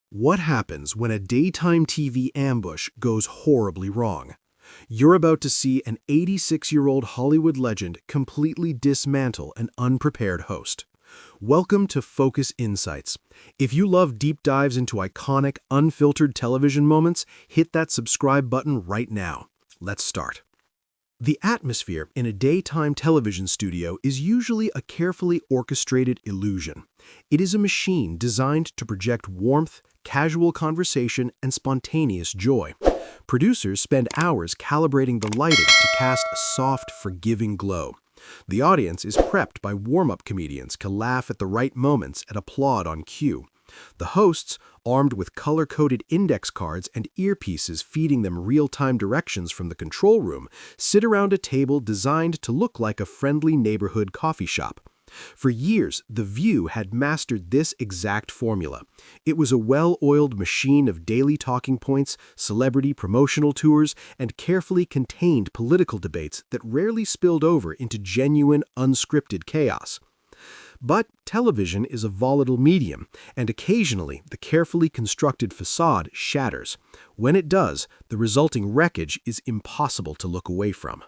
What happens when a daytime TV ambush goes horribly wrong? You're about to see an 86-year-old Hollywood legend completely dismantle an unprepared host. Welcome to Focus Insights. If you love deep dives into iconic, unfiltered television moments, hit that subscribe button right now. Let's start. The atmosphere in a daytime television studio is usually a carefully orchestrated illusion. It is a machine designed to project warmth, casual conversation, and spontaneous joy. Producers spend hours calibrating the lighting to cast a soft, forgiving glow. The audience is prepped by warm-up comedians to laugh at the right moments and applaud on cue. The hosts, armed with color-coded index cards and earpieces feeding them real-time directions from the control room, sit around a table designed to look like a friendly neighborhood coffee shop. For years, The View had mastered this exact formula. It was a well-oiled machine of daily talking points, celebrity promotional tours, and carefully contained political debates that rarely spilled over into genuine, unscripted chaos. But television is a volatile medium, and occasionally the carefully constructed facade shatters. When it does, the resulting wreckage is impossible to look away from.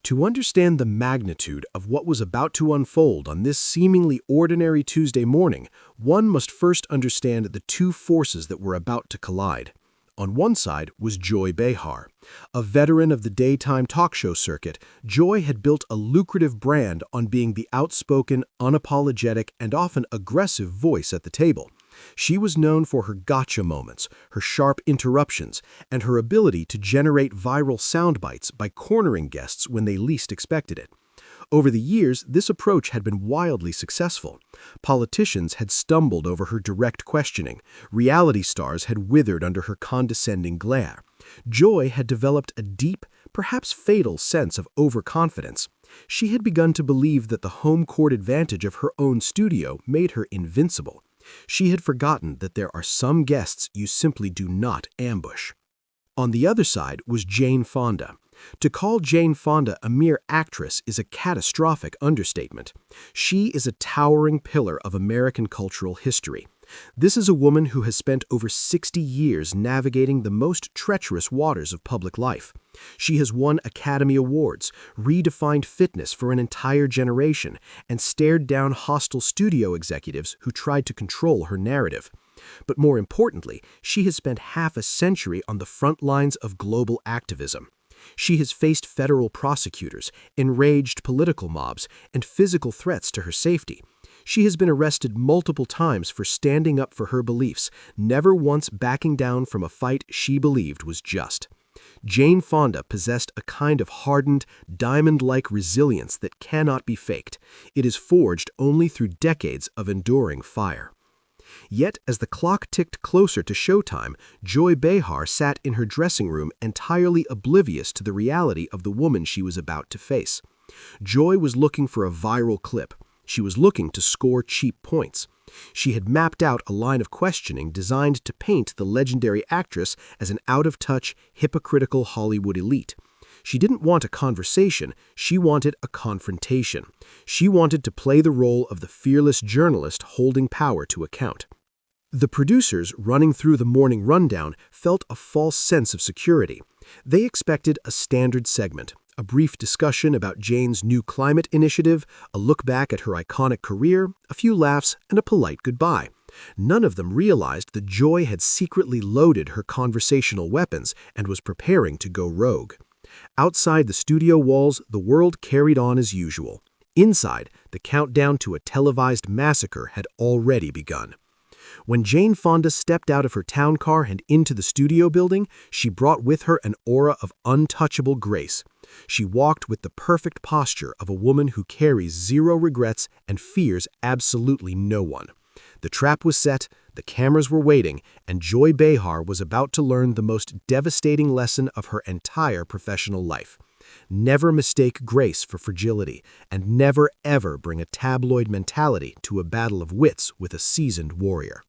To understand the magnitude of what was about to unfold on this seemingly ordinary Tuesday morning, one must first understand the two forces that were about to collide. On one side was Joy Behar. A veteran of the daytime talk show circuit, Joy had built a lucrative brand on being the outspoken, unapologetic, and often aggressive voice at the table. She was known for her gotcha moments, her sharp interruptions, and her ability to generate viral sound bites by cornering guests when they least expected it. Over the years, this approach had been wildly successful. Politicians had stumbled over her direct questioning. Reality stars had withered under her condescending glare. Joy had developed a deep, perhaps fatal sense of overconfidence. She had begun to believe that the home court advantage of her own studio made her invincible. She had forgotten that there are some guests you simply do not ambush. On the other side was Jane Fonda. To call Jane Fonda a mere actress is a catastrophic understatement. She is a towering pillar of American cultural history. This is a woman who has spent over 60 years navigating the most treacherous waters of public life. She has won Academy Awards, redefined fitness for an entire generation, and stared down hostile studio executives who tried to control her narrative. But more importantly, she has spent half a century on the front lines of global activism. She has faced federal prosecutors, enraged political mobs, and physical threats to her safety. She has been arrested multiple times for standing up for her beliefs, never once backing down from a fight she believed was just. Jane Fonda possessed a kind of hardened, diamond-like resilience that cannot be faked. It is forged only through decades of enduring fire. Yet, as the clock ticked closer to showtime, Joy Behar sat in her dressing room entirely oblivious to the reality of the woman she was about to face. Joy was looking for a viral clip. She was looking to score cheap points. She had mapped out a line of questioning designed to paint the legendary actress as an out-of-touch, hypocritical Hollywood elite. She didn't want a conversation, she wanted a confrontation. She wanted to play the role of the fearless journalist holding power to account. The producers running through the morning rundown felt a false sense of security. They expected a standard segment, a brief discussion about Jane's new climate initiative, a look back at her iconic career, a few laughs, and a polite goodbye. None of them realized that Joy had secretly loaded her conversational weapons and was preparing to go rogue. Outside the studio walls, the world carried on as usual. Inside, the countdown to a televised massacre had already begun. When Jane Fonda stepped out of her town car and into the studio building, she brought with her an aura of untouchable grace. She walked with the perfect posture of a woman who carries zero regrets and fears absolutely no one. The trap was set, the cameras were waiting, and Joy Behar was about to learn the most devastating lesson of her entire professional life. Never mistake grace for fragility, and never ever bring a tabloid mentality to a battle of wits with a seasoned warrior.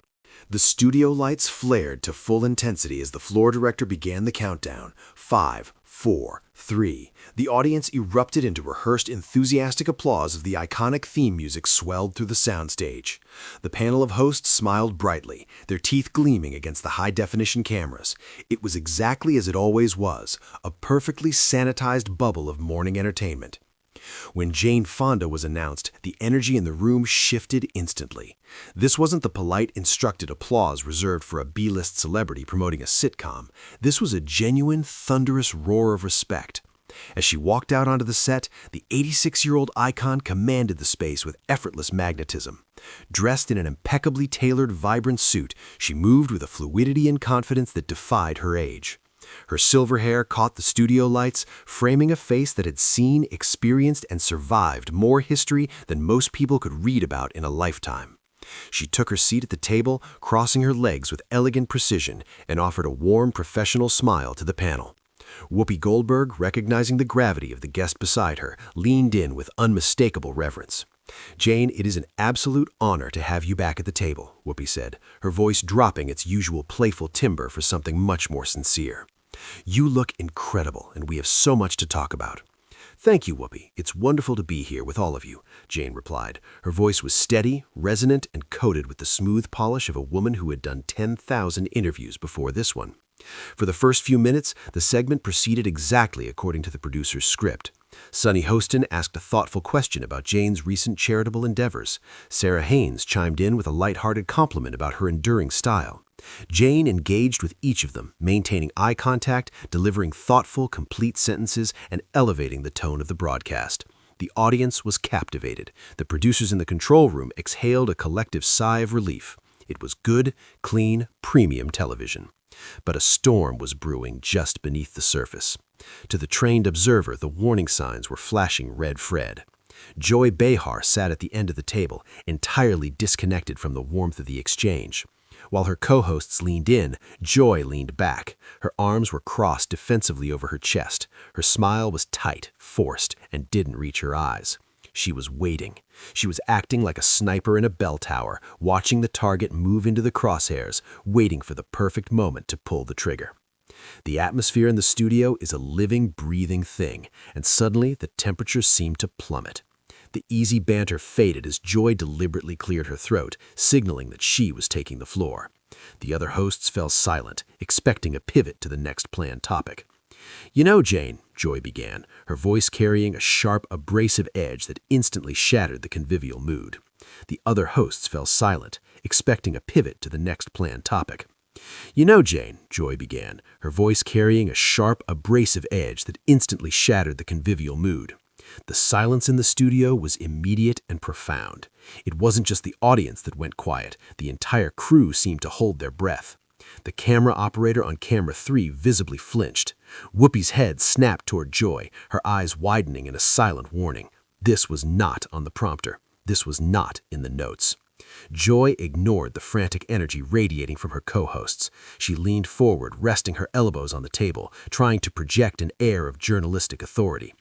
The studio lights flared to full intensity as the floor director began the countdown. 5, 4, 3. The audience erupted into rehearsed, enthusiastic applause as the iconic theme music swelled through the soundstage. The panel of hosts smiled brightly, their teeth gleaming against the high-definition cameras. It was exactly as it always was, a perfectly sanitized bubble of morning entertainment. When Jane Fonda was announced, the energy in the room shifted instantly. This wasn't the polite, instructed applause reserved for a B-list celebrity promoting a sitcom. This was a genuine, thunderous roar of respect. As she walked out onto the set, the 86-year-old icon commanded the space with effortless magnetism. Dressed in an impeccably tailored, vibrant suit, she moved with a fluidity and confidence that defied her age. Her silver hair caught the studio lights, framing a face that had seen, experienced, and survived more history than most people could read about in a lifetime. She took her seat at the table, crossing her legs with elegant precision, and offered a warm, professional smile to the panel. Whoopi Goldberg, recognizing the gravity of the guest beside her, leaned in with unmistakable reverence. "Jane, it is an absolute honor to have you back at the table," Whoopi said, her voice dropping its usual playful timbre for something much more sincere. "You look incredible, and we have so much to talk about." "Thank you, Whoopi. It's wonderful to be here with all of you," Jane replied. Her voice was steady, resonant, and coated with the smooth polish of a woman who had done 10,000 interviews before this one. For the first few minutes, the segment proceeded exactly according to the producer's script. Sunny Hostin asked a thoughtful question about Jane's recent charitable endeavors. Sarah Haynes chimed in with a lighthearted compliment about her enduring style. Jane engaged with each of them, maintaining eye contact, delivering thoughtful, complete sentences, and elevating the tone of the broadcast. The audience was captivated. The producers in the control room exhaled a collective sigh of relief. It was good, clean, premium television. But a storm was brewing just beneath the surface. To the trained observer, the warning signs were flashing red Fred. Joy Behar sat at the end of the table, entirely disconnected from the warmth of the exchange. While her co-hosts leaned in, Joy leaned back. Her arms were crossed defensively over her chest. Her smile was tight, forced, and didn't reach her eyes. She was waiting. She was acting like a sniper in a bell tower, watching the target move into the crosshairs, waiting for the perfect moment to pull the trigger. The atmosphere in the studio is a living, breathing thing, and suddenly the temperature seemed to plummet. The easy banter faded as Joy deliberately cleared her throat, signaling that she was taking the floor. The other hosts fell silent, expecting a pivot to the next planned topic. "You know, Jane," Joy began, her voice carrying a sharp, abrasive edge that instantly shattered the convivial mood. The other hosts fell silent, expecting a pivot to the next planned topic. "You know, Jane," Joy began, her voice carrying a sharp, abrasive edge that instantly shattered the convivial mood. The silence in the studio was immediate and profound. It wasn't just the audience that went quiet. The entire crew seemed to hold their breath. The camera operator on camera 3 visibly flinched. Whoopi's head snapped toward Joy, her eyes widening in a silent warning. This was not on the prompter. This was not in the notes. Joy ignored the frantic energy radiating from her co-hosts. She leaned forward, resting her elbows on the table, trying to project an air of journalistic authority.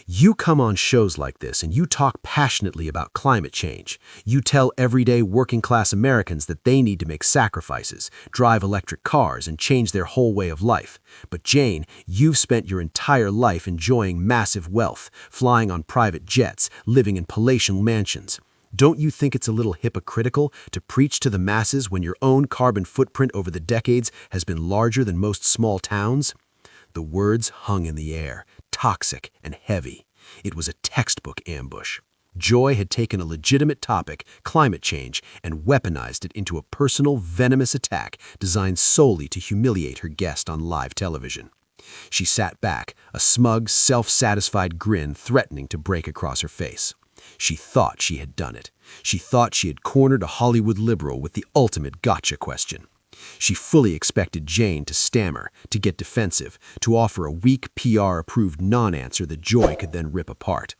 "You come on shows like this and you talk passionately about climate change. You tell everyday working-class Americans that they need to make sacrifices, drive electric cars, and change their whole way of life. But Jane, you've spent your entire life enjoying massive wealth, flying on private jets, living in palatial mansions. Don't you think it's a little hypocritical to preach to the masses when your own carbon footprint over the decades has been larger than most small towns?" The words hung in the air, toxic and heavy. It was a textbook ambush. Joy had taken a legitimate topic, climate change, and weaponized it into a personal, venomous attack designed solely to humiliate her guest on live television. She sat back, a smug, self-satisfied grin threatening to break across her face. She thought she had done it. She thought she had cornered a Hollywood liberal with the ultimate gotcha question. She fully expected Jane to stammer, to get defensive, to offer a weak PR-approved non-answer that Joy could then rip apart.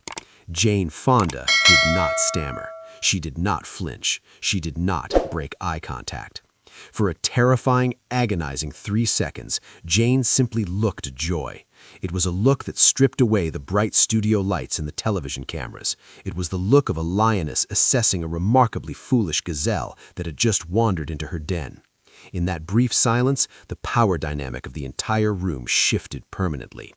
Jane Fonda did not stammer. She did not flinch. She did not break eye contact. For a terrifying, agonizing 3 seconds, Jane simply looked at Joy. It was a look that stripped away the bright studio lights and the television cameras. It was the look of a lioness assessing a remarkably foolish gazelle that had just wandered into her den. In that brief silence, the power dynamic of the entire room shifted permanently.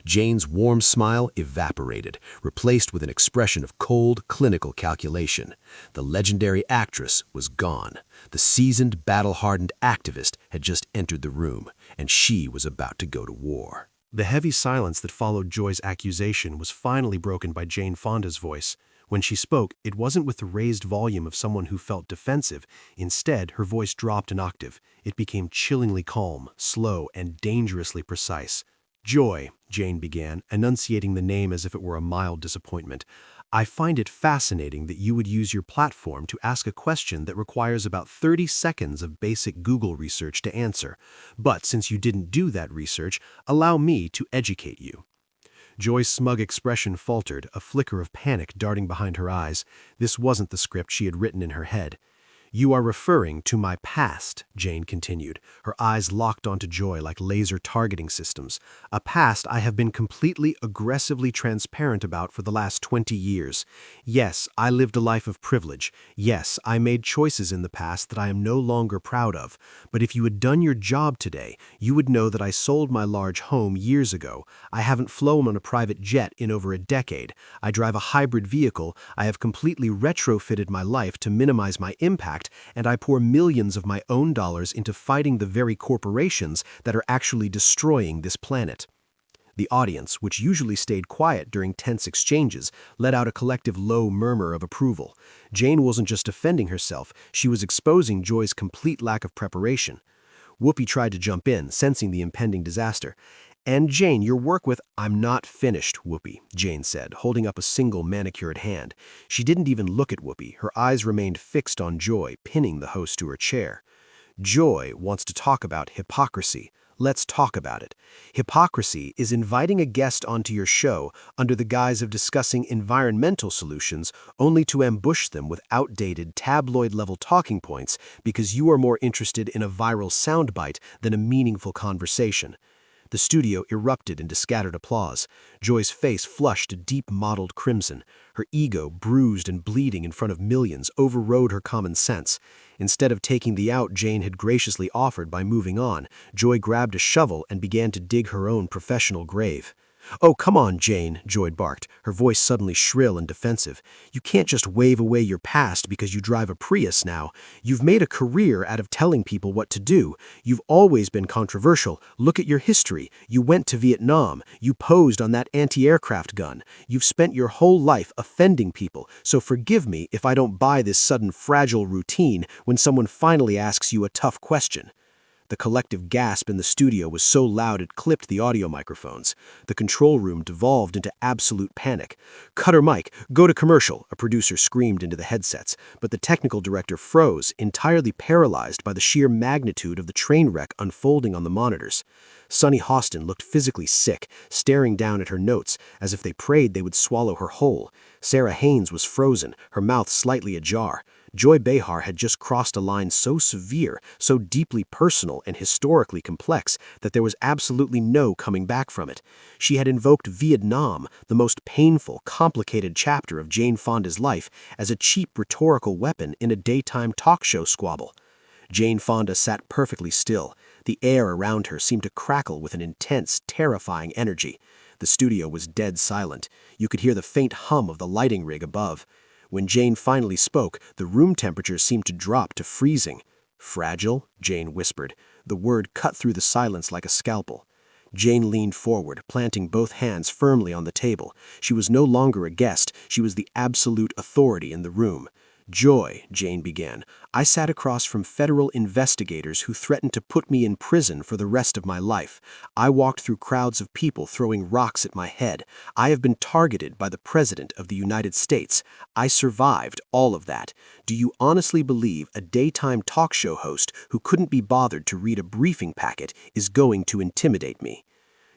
Jane's warm smile evaporated, replaced with an expression of cold, clinical calculation. The legendary actress was gone. The seasoned, battle-hardened activist had just entered the room, and she was about to go to war. The heavy silence that followed Joy's accusation was finally broken by Jane Fonda's voice. When she spoke, it wasn't with the raised volume of someone who felt defensive. Instead, her voice dropped an octave. It became chillingly calm, slow, and dangerously precise. "Joy," Jane began, enunciating the name as if it were a mild disappointment, "I find it fascinating that you would use your platform to ask a question that requires about 30 seconds of basic Google research to answer. But since you didn't do that research, allow me to educate you." Joy's smug expression faltered, a flicker of panic darting behind her eyes. This wasn't the script she had written in her head. "You are referring to my past," Jane continued, her eyes locked onto Joy like laser targeting systems. "A past I have been completely aggressively transparent about for the last 20 years. Yes, I lived a life of privilege. Yes, I made choices in the past that I am no longer proud of. But if you had done your job today, you would know that I sold my large home years ago. I haven't flown on a private jet in over a decade. I drive a hybrid vehicle. I have completely retrofitted my life to minimize my impact, and I pour millions of my own dollars into fighting the very corporations that are actually destroying this planet." The audience, which usually stayed quiet during tense exchanges, let out a collective low murmur of approval. Jane wasn't just defending herself, she was exposing Joy's complete lack of preparation. Whoopi tried to jump in, sensing the impending disaster. "And Jane, your work with—" "I'm not finished, Whoopi," Jane said, holding up a single manicured hand. She didn't even look at Whoopi. Her eyes remained fixed on Joy, pinning the host to her chair. "Joy wants to talk about hypocrisy. Let's talk about it. Hypocrisy is inviting a guest onto your show under the guise of discussing environmental solutions, only to ambush them with outdated tabloid-level talking points because you are more interested in a viral soundbite than a meaningful conversation." The studio erupted into scattered applause. Joy's face flushed a deep mottled crimson. Her ego, bruised and bleeding in front of millions, overrode her common sense. Instead of taking the out Jane had graciously offered by moving on, Joy grabbed a shovel and began to dig her own professional grave. "Oh, come on, Jane," Joy barked, her voice suddenly shrill and defensive. "You can't just wave away your past because you drive a Prius now. You've made a career out of telling people what to do. You've always been controversial. Look at your history. You went to Vietnam. You posed on that anti-aircraft gun. You've spent your whole life offending people, so forgive me if I don't buy this sudden fragile routine when someone finally asks you a tough question." The collective gasp in the studio was so loud it clipped the audio microphones. The control room devolved into absolute panic. "Cut her mic, go to commercial," a producer screamed into the headsets, but the technical director froze, entirely paralyzed by the sheer magnitude of the train wreck unfolding on the monitors. Sunny Hostin looked physically sick, staring down at her notes, as if they prayed they would swallow her whole. Sarah Haynes was frozen, her mouth slightly ajar. Joy Behar had just crossed a line so severe, so deeply personal and historically complex that there was absolutely no coming back from it. She had invoked Vietnam, the most painful, complicated chapter of Jane Fonda's life, as a cheap rhetorical weapon in a daytime talk show squabble. Jane Fonda sat perfectly still. The air around her seemed to crackle with an intense, terrifying energy. The studio was dead silent. You could hear the faint hum of the lighting rig above. When Jane finally spoke, the room temperature seemed to drop to freezing. "Fragile?" Jane whispered. The word cut through the silence like a scalpel. Jane leaned forward, planting both hands firmly on the table. She was no longer a guest, she was the absolute authority in the room. "Joy," Jane began, "I sat across from federal investigators who threatened to put me in prison for the rest of my life. I walked through crowds of people throwing rocks at my head. I have been targeted by the President of the United States. I survived all of that. Do you honestly believe a daytime talk show host who couldn't be bothered to read a briefing packet is going to intimidate me?"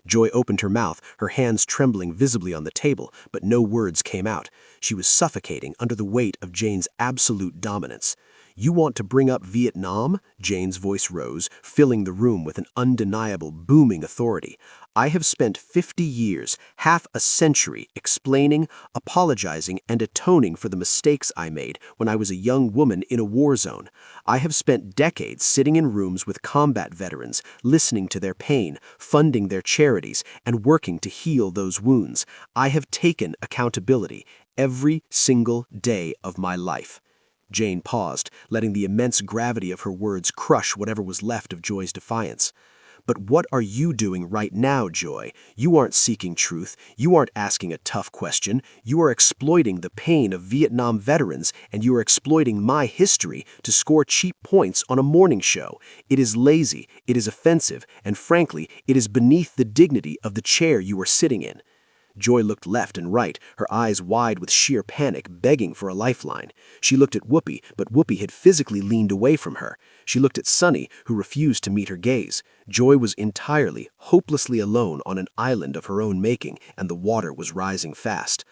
Joy opened her mouth, her hands trembling visibly on the table, but no words came out. She was suffocating under the weight of Jane's absolute dominance. You want to bring up Vietnam? Jane's voice rose, filling the room with an undeniable, booming authority. I have spent 50 years, half a century, explaining, apologizing, and atoning for the mistakes I made when I was a young woman in a war zone. I have spent decades sitting in rooms with combat veterans, listening to their pain, funding their charities, and working to heal those wounds. I have taken accountability every single day of my life. Jane paused, letting the immense gravity of her words crush whatever was left of Joy's defiance. But what are you doing right now, Joy? You aren't seeking truth. You aren't asking a tough question. You are exploiting the pain of Vietnam veterans, and you are exploiting my history to score cheap points on a morning show. It is lazy, it is offensive, and frankly, it is beneath the dignity of the chair you are sitting in. Joy looked left and right, her eyes wide with sheer panic, begging for a lifeline. She looked at Whoopi, but Whoopi had physically leaned away from her. She looked at Sunny, who refused to meet her gaze. Joy was entirely, hopelessly alone on an island of her own making, and the water was rising fast.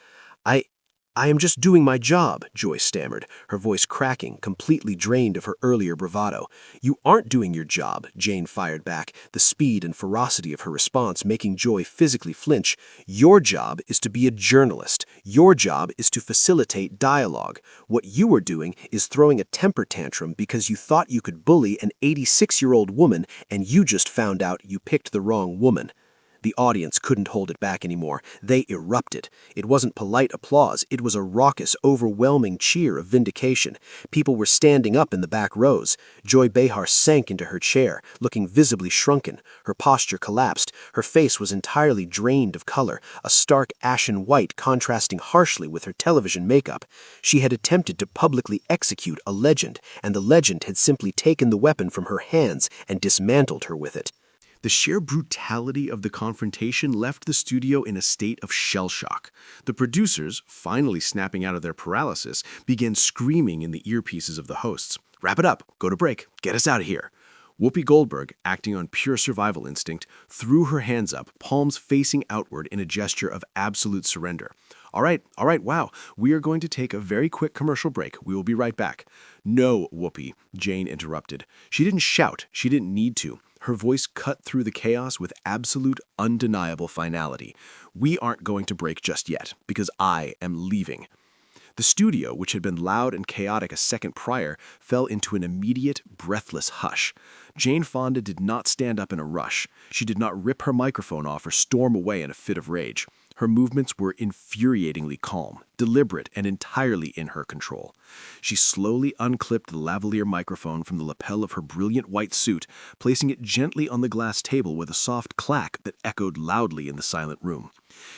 I am just doing my job, Joy stammered, her voice cracking, completely drained of her earlier bravado. You aren't doing your job, Jane fired back, the speed and ferocity of her response making Joy physically flinch. Your job is to be a journalist. Your job is to facilitate dialogue. What you are doing is throwing a temper tantrum because you thought you could bully an 86-year-old woman and you just found out you picked the wrong woman. The audience couldn't hold it back anymore. They erupted. It wasn't polite applause. It was a raucous, overwhelming cheer of vindication. People were standing up in the back rows. Joy Behar sank into her chair, looking visibly shrunken. Her posture collapsed. Her face was entirely drained of color, a stark ashen white contrasting harshly with her television makeup. She had attempted to publicly execute a legend, and the legend had simply taken the weapon from her hands and dismantled her with it. The sheer brutality of the confrontation left the studio in a state of shell shock. The producers, finally snapping out of their paralysis, began screaming in the earpieces of the hosts. "Wrap it up, go to break, get us out of here." Whoopi Goldberg, acting on pure survival instinct, threw her hands up, palms facing outward in a gesture of absolute surrender. All right, wow. We are going to take a very quick commercial break. We will be right back." "No, Whoopi," Jane interrupted. She didn't shout. She didn't need to. Her voice cut through the chaos with absolute, undeniable finality. "We aren't going to break just yet, because I am leaving." The studio, which had been loud and chaotic a second prior, fell into an immediate, breathless hush. Jane Fonda did not stand up in a rush. She did not rip her microphone off or storm away in a fit of rage. Her movements were infuriatingly calm, deliberate, and entirely in her control. She slowly unclipped the lavalier microphone from the lapel of her brilliant white suit, placing it gently on the glass table with a soft clack that echoed loudly in the silent room.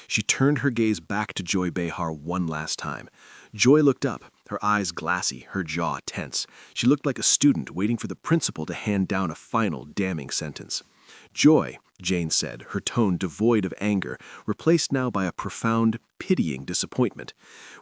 She turned her gaze back to Joy Behar one last time. Joy looked up, her eyes glassy, her jaw tense. She looked like a student waiting for the principal to hand down a final, damning sentence. "Joy," Jane said, her tone devoid of anger, replaced now by a profound, pitying disappointment.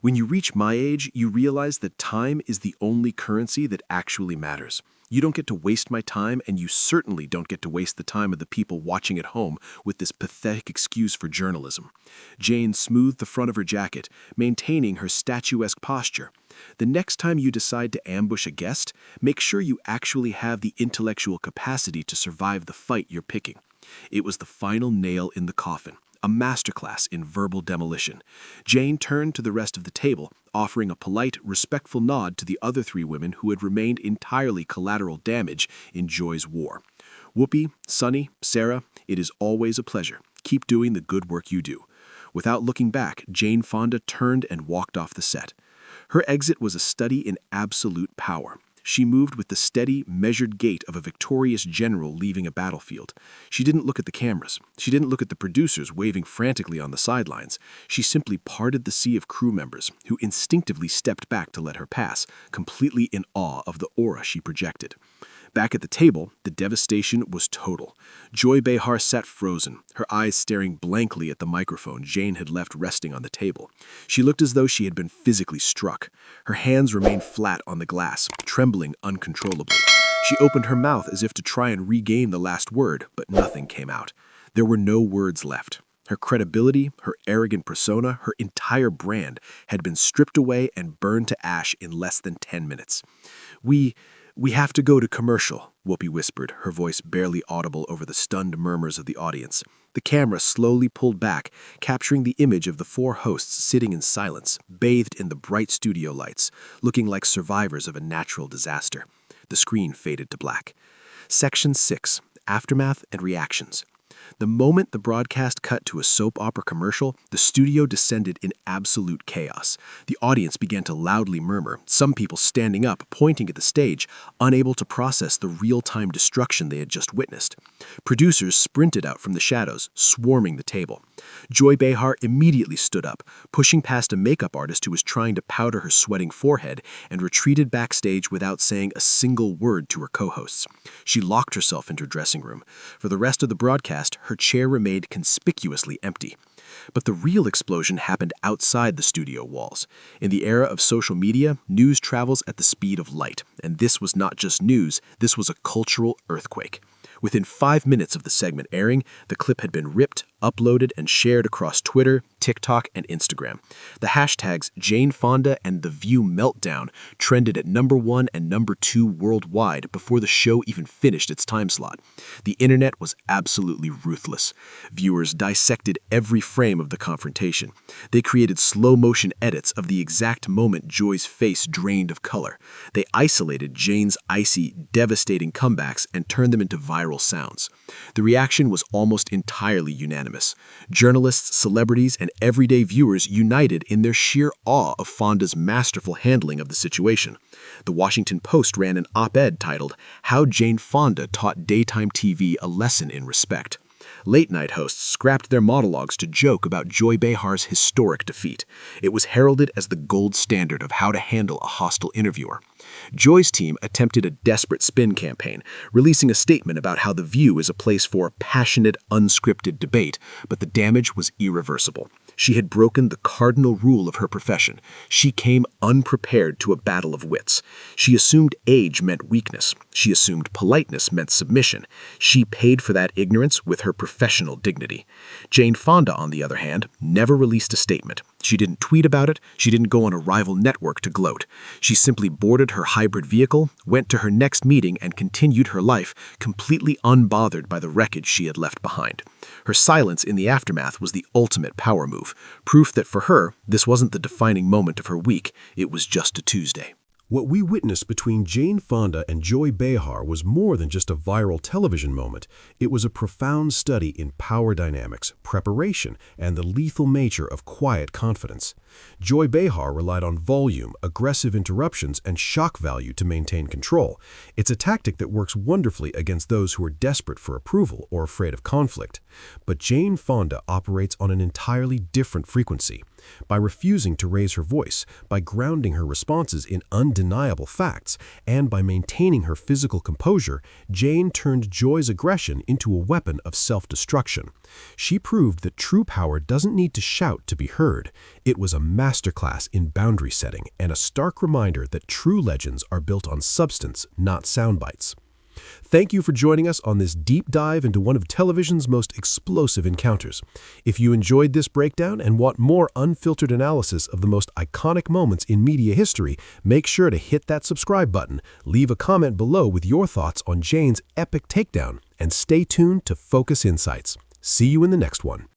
"When you reach my age, you realize that time is the only currency that actually matters. You don't get to waste my time, and you certainly don't get to waste the time of the people watching at home with this pathetic excuse for journalism." Jane smoothed the front of her jacket, maintaining her statuesque posture. "The next time you decide to ambush a guest, make sure you actually have the intellectual capacity to survive the fight you're picking." It was the final nail in the coffin, a masterclass in verbal demolition. Jane turned to the rest of the table, offering a polite, respectful nod to the other three women who had remained entirely collateral damage in Joy's war. "Whoopi, Sunny, Sarah, it is always a pleasure. Keep doing the good work you do." Without looking back, Jane Fonda turned and walked off the set. Her exit was a study in absolute power. She moved with the steady, measured gait of a victorious general leaving a battlefield. She didn't look at the cameras. She didn't look at the producers waving frantically on the sidelines. She simply parted the sea of crew members, who instinctively stepped back to let her pass, completely in awe of the aura she projected. Back at the table, the devastation was total. Joy Behar sat frozen, her eyes staring blankly at the microphone Jane had left resting on the table. She looked as though she had been physically struck. Her hands remained flat on the glass, trembling uncontrollably. She opened her mouth as if to try and regain the last word, but nothing came out. There were no words left. Her credibility, her arrogant persona, her entire brand had been stripped away and burned to ash in less than 10 minutes. We have to go to commercial, Whoopi whispered, her voice barely audible over the stunned murmurs of the audience. The camera slowly pulled back, capturing the image of the four hosts sitting in silence, bathed in the bright studio lights, looking like survivors of a natural disaster. The screen faded to black. Section 6. Aftermath and Reactions. The moment the broadcast cut to a soap opera commercial, the studio descended in absolute chaos. The audience began to loudly murmur, some people standing up, pointing at the stage, unable to process the real-time destruction they had just witnessed. Producers sprinted out from the shadows, swarming the table. Joy Behar immediately stood up, pushing past a makeup artist who was trying to powder her sweating forehead, and retreated backstage without saying a single word to her co-hosts. She locked herself into her dressing room. For the rest of the broadcast, her chair remained conspicuously empty. But the real explosion happened outside the studio walls. In the era of social media, news travels at the speed of light, and this was not just news, this was a cultural earthquake. Within 5 minutes of the segment airing, the clip had been ripped, uploaded, and shared across Twitter, TikTok, and Instagram. The hashtags Jane Fonda and The View Meltdown trended at #1 and #2 worldwide before the show even finished its time slot. The internet was absolutely ruthless. Viewers dissected every frame of the confrontation. They created slow-motion edits of the exact moment Joy's face drained of color. They isolated Jane's icy, devastating comebacks and turned them into viral sounds. The reaction was almost entirely unanimous. Journalists, celebrities, and everyday viewers united in their sheer awe of Fonda's masterful handling of the situation. The Washington Post ran an op-ed titled, "How Jane Fonda Taught Daytime TV a Lesson in Respect." Late-night hosts scrapped their monologues to joke about Joy Behar's historic defeat. It was heralded as the gold standard of how to handle a hostile interviewer. Joy's team attempted a desperate spin campaign, releasing a statement about how The View is a place for passionate, unscripted debate, but the damage was irreversible. She had broken the cardinal rule of her profession. She came unprepared to a battle of wits. She assumed age meant weakness. She assumed politeness meant submission. She paid for that ignorance with her professional dignity. Jane Fonda, on the other hand, never released a statement. She didn't tweet about it. She didn't go on a rival network to gloat. She simply boarded her hybrid vehicle, went to her next meeting, and continued her life, completely unbothered by the wreckage she had left behind. Her silence in the aftermath was the ultimate power move, proof that for her, this wasn't the defining moment of her week, it was just a Tuesday. What we witnessed between Jane Fonda and Joy Behar was more than just a viral television moment. It was a profound study in power dynamics, preparation, and the lethal nature of quiet confidence. Joy Behar relied on volume, aggressive interruptions, and shock value to maintain control. It's a tactic that works wonderfully against those who are desperate for approval or afraid of conflict. But Jane Fonda operates on an entirely different frequency. By refusing to raise her voice, by grounding her responses in undeniable facts, and by maintaining her physical composure, Jane turned Joy's aggression into a weapon of self-destruction. She proved that true power doesn't need to shout to be heard. It was a masterclass in boundary setting and a stark reminder that true legends are built on substance, not sound bites. Thank you for joining us on this deep dive into one of television's most explosive encounters. If you enjoyed this breakdown and want more unfiltered analysis of the most iconic moments in media history, make sure to hit that subscribe button, leave a comment below with your thoughts on Jane's epic takedown, and stay tuned to Focus Insights. See you in the next one.